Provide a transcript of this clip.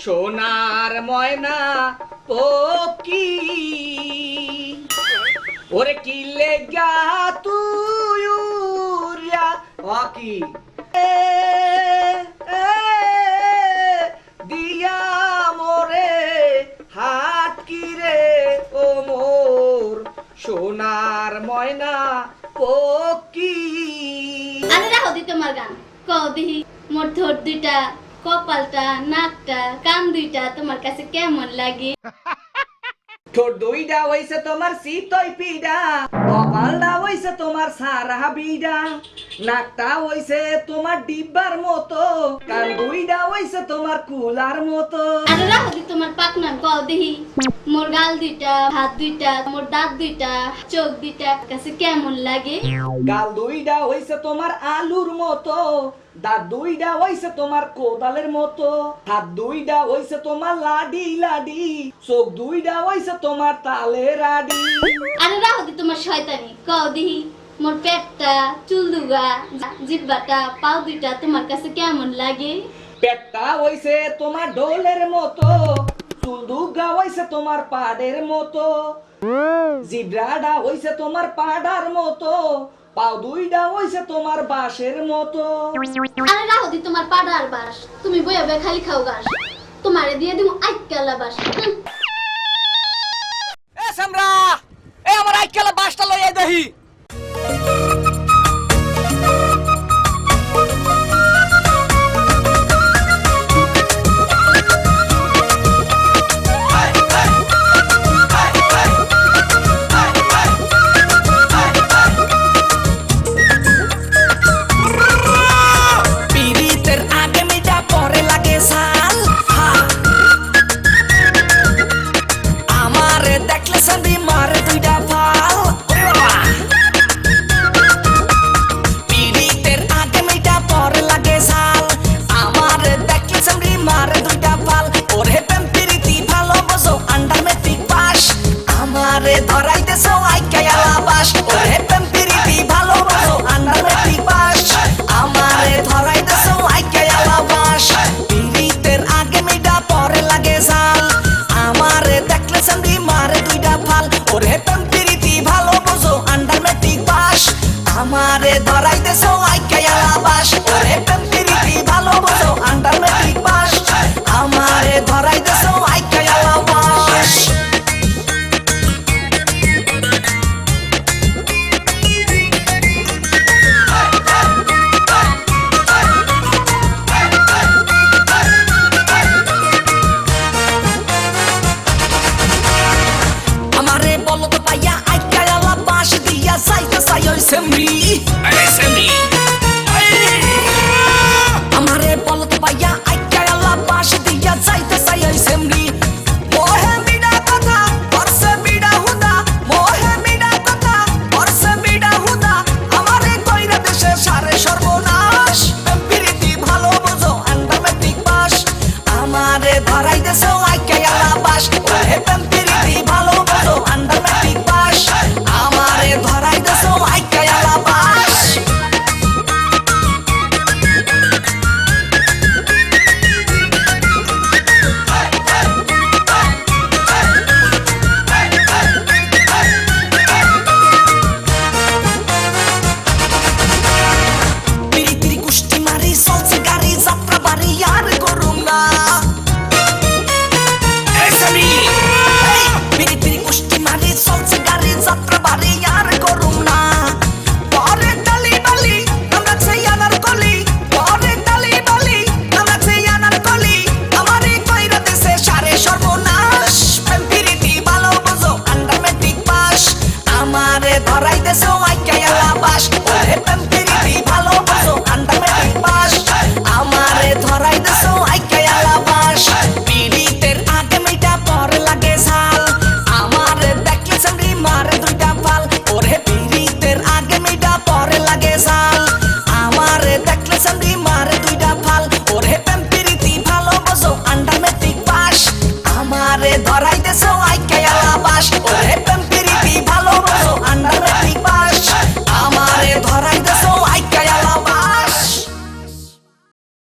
সোনার ময়না পকি ওরে কি লেগা তুই উড়িয়া অকি দিয়া মোরে হাত কিরে ও মোর সোনার ময়না পকি। আরে রাখো দি তোমার গান কও দিহি মোর ঠোঁট দুইটা কপালটা নাকটা কান দুইটা তোমার কাছে কেমন লাগে? ঠোঁট দুইটা হইছে তোমার শীতই পিডা, কপালটা হইছে তোমার সারা বিডা, নাকটা হইছে তোমার ডিব্বার মতো, কান দুইটা হইছে তোমার কুলার মতো। আরে রাখো দি তোমার পাকনা কও দিহি মোর গাল দুইটা হাত দুইটা মোর দাঁত দুইটা চোখ দুইটা কাছে কেমন লাগে? গাল দুইটা হইছে তোমার আলুর মতো, দাঁত দুইটা হইছে তোমার কোদালের মতো, হাত দুইটা হইছে তোমার লাডি লাডি, চোখ দুইটা হইছে তোমার তালের আডি। আরে রাখো দি তোমার শয়তানি কও দিহি মোর পেটটা চুল দুগা জিহ্বাটা পাও দুইটা তোমার কাছে কেমন লাগে? পেটটা হইছে তোমার ঢোলের মতো, চুল দুগা হইছে তোমার পাড়ের মতো, জিব্রাটা হইছে তোমার পাড়ার মতো, পাও দুইটা হইছে তোমার বাঁশের মতো। আরে রাখো দি তোমার পাড়ার বাস তুমি বইয়া বইয়া খালি খাও গাছ তোমারে দিয়ে দিমু আইকালা বাস। এ সামরা এ আমার আইকালা বাসটা লইয়া দেহি। আমারে ধরাইতেছো আইকায়ালা বাস ওরে পেম্পিরিতি ভালো বোঝো আন্ডারমেট্রিক পাস আমারে ধরাইতেছো আইকায়ালা বাস। আমারে বলো তো পাইয়া আইকায়ালা বাস দিয়া যাইতে চাই ওই সেমরি আমারে বলো তো পাইয়া আইকায়ালা বাস দিয়া যাইতে চাই ওই সেমরি মোহে মিডা কথা পরসে মিডা হুদা মোহে মিডা কথা পরসে মিডা হুদা আমারে কইরা দেশে সারে সর্বনাশ পেম্পিরিতি ভালো বোঝো আন্ডারমেট্রিক পাস আমারে ধরাইতেছো আইকায়ালা বাস ওহে পেম্পিরিতি ভালো বোঝো আন্ডারমেট্রিক পাস আমারে ধরাইতেছো আইকায়ালা বাস। পিরি পিরি কুষ্টি মারি চলছে গাড়ি যাত্রা বাড়ি আর করুম না